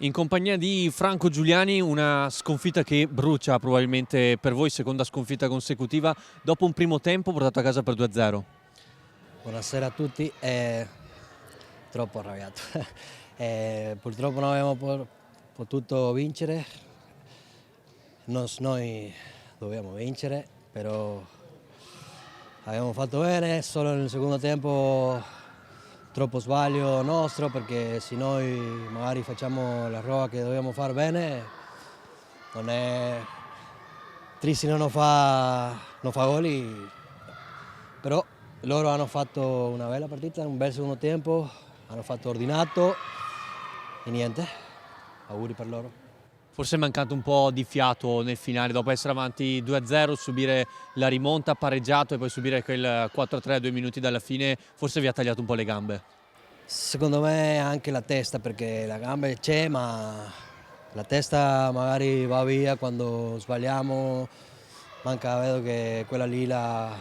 In compagnia di Franco Giuliani, una sconfitta che brucia probabilmente per voi, seconda sconfitta consecutiva, dopo un primo tempo portato a casa per 2-0. Buonasera a tutti, troppo arrabbiato. Purtroppo non abbiamo potuto vincere, noi dobbiamo vincere, però abbiamo fatto bene, solo nel secondo tempo troppo sbaglio nostro, perché se noi magari facciamo la roba che dobbiamo fare bene, non è Tristi non fa gol, però loro hanno fatto una bella partita, un bel secondo tempo, hanno fatto ordinato e niente, auguri per loro. Forse è mancato un po' di fiato nel finale, dopo essere avanti 2-0, subire la rimonta, pareggiato e poi subire quel 4-3 a 2 minuti dalla fine, forse vi ha tagliato un po' le gambe. Secondo me anche la testa, perché la gamba c'è, ma la testa magari va via quando sbagliamo, vedo che quella lì la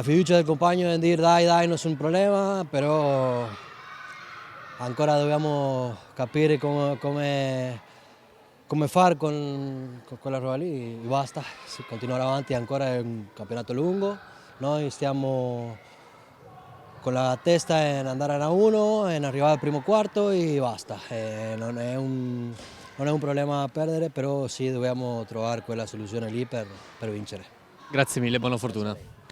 fiducia del compagno è dire dai, non è un problema, però ancora dobbiamo capire come fare con quella roba lì, basta, continuare avanti, ancora è un campionato lungo, noi stiamo con la testa in andare a 1, in arrivare al primo quarto e basta, non è un problema perdere, però sì dobbiamo trovare quella soluzione lì per vincere. Grazie mille, buona fortuna.